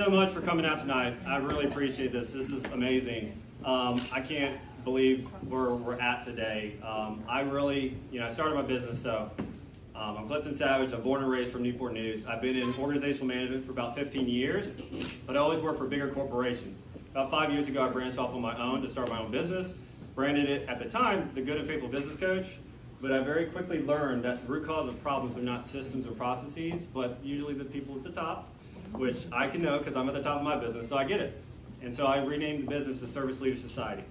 so much for coming out tonight. I really appreciate this. This is amazing. I can't believe where we're at today. I really, I started my business, so I'm Clifton Savage. I'm born and raised from Newport News. I've been in organizational management for about 15 years, but I always worked for bigger corporations. About 5 years ago, I branched off on my own to start my own business. Branded it, at the time, the Good and Faithful Business Coach. But I very quickly learned that the root cause of problems are not systems or processes, but usually the people at the top, which I can know because I'm at the top of my business, so I get it. And so I renamed the business the Service Leaders Society,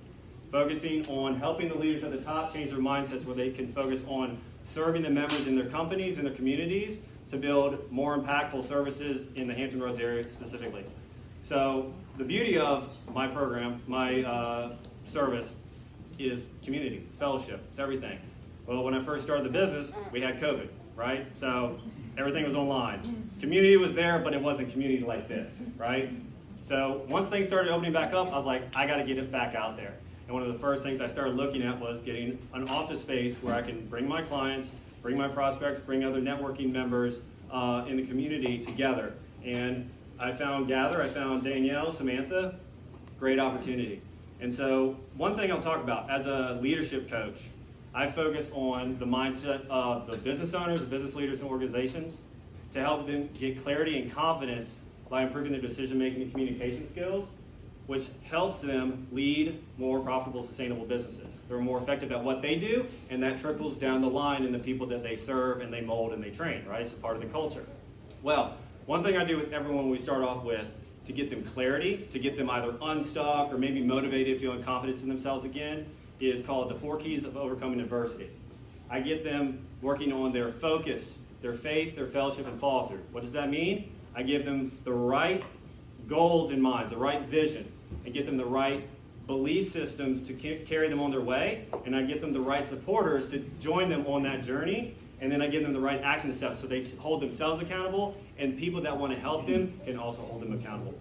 focusing on helping the leaders at the top change their mindsets where they can focus on serving the members in their companies and their communities to build more impactful services in the Hampton Roads area specifically. So the beauty of my program, my service, is community, it's fellowship, it's everything. Well, when I first started the business, we had COVID, right? So everything was online. Community was there, but it wasn't community like this, right? So once things started opening back up, I was like, I got to get it back out there. And one of the first things I started looking at was getting an office space where I can bring my clients, bring my prospects, bring other networking members in the community together. And I found Gather, I found Danielle, Samantha, great opportunity. And so one thing I'll talk about, as a leadership coach, I focus on the mindset of the business owners, the business leaders, and organizations to help them get clarity and confidence by improving their decision-making and communication skills, which helps them lead more profitable, sustainable businesses. They're more effective at what they do, and that trickles down the line in the people that they serve and they mold and they train, right? It's a part of the culture. Well, one thing I do with everyone we start off with to get them clarity, to get them either unstuck or maybe motivated, feeling confidence in themselves again, is called the 4 keys of overcoming adversity. I get them working on their focus, their faith, their fellowship, and follow through. What does that mean? I give them the right goals in mind, the right vision, and get them the right belief systems to carry them on their way, and I get them the right supporters to join them on that journey, and then I give them the right action steps so they hold themselves accountable, and people that want to help them can also hold them accountable.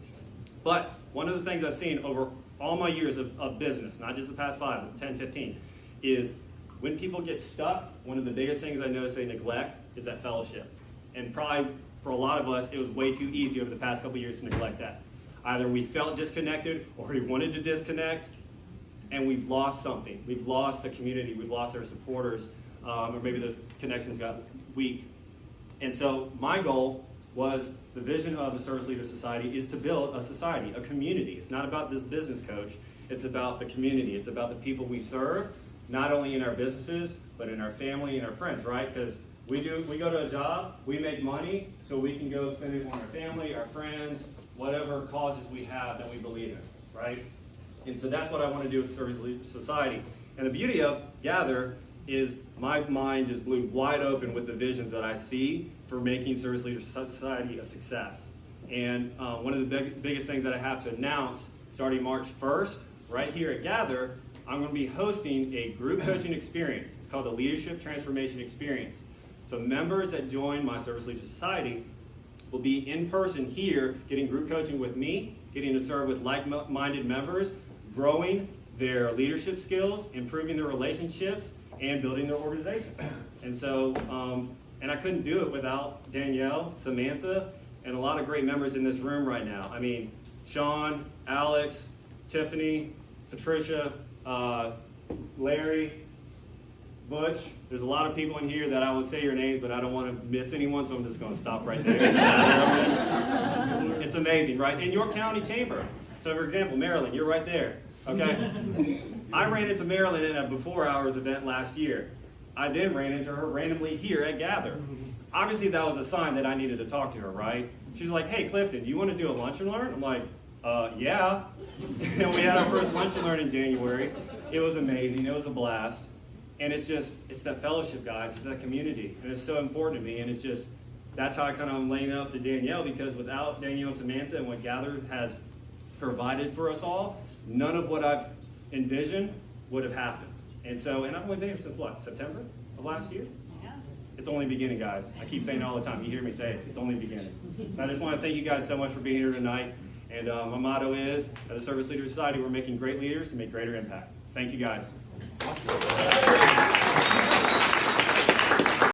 But one of the things I've seen over all my years of business, not just the past 5, 10, 15, is when people get stuck, one of the biggest things I notice they neglect is that fellowship. And probably for a lot of us, it was way too easy over the past couple of years to neglect that. Either we felt disconnected or we wanted to disconnect, and we've lost something. We've lost the community, we've lost our supporters, or maybe those connections got weak. And so my goal was, the vision of the Service Leaders Society is to build a society, a community. It's not about this business coach, it's about the community. It's about the people we serve, not only in our businesses, but in our family and our friends, right? Because we go to a job, we make money, so we can go spend it on our family, our friends, whatever causes we have that we believe in, right? And so that's what I want to do with the Service Leaders Society. And the beauty of Gather is my mind just blew wide open with the visions that I see for making Service Leaders Society a success. And one of the biggest things that I have to announce, starting March 1st, right here at Gather, I'm going to be hosting a group coaching experience. It's called the Leadership Transformation Experience. So members that join my Service Leaders Society will be in person here, getting group coaching with me, getting to serve with like-minded members, growing their leadership skills, improving their relationships, and building their organization. And so, and I couldn't do it without Danielle, Samantha, and a lot of great members in this room right now. I mean, Sean, Alex, Tiffany, Patricia, Larry, Butch. There's a lot of people in here that I would say your names, but I don't want to miss anyone, so I'm just going to stop right there. It's amazing, right? In York County Chamber. So, for example, Marilyn, you're right there, okay? I ran into Marilyn at a before hours event last year. I then ran into her randomly here at Gather. Obviously, that was a sign that I needed to talk to her, right? She's like, hey, Clifton, do you want to do a lunch and learn? I'm like, yeah. And we had our first lunch and learn in January. It was amazing. It was a blast. And it's that fellowship, guys. It's that community. And it's so important to me. And it's just, that's how I kind of am laying up to Danielle, because without Danielle and Samantha and what Gather has provided for us all, none of what I've envisioned would have happened. And so, and I've only been here since what, September of last year? Yeah. It's only beginning, guys. I keep saying it all the time. You hear me say it. It's only beginning. So I just want to thank you guys so much for being here tonight. And my motto is, at the Service Leaders Society, we're making great leaders to make greater impact. Thank you, guys. Awesome.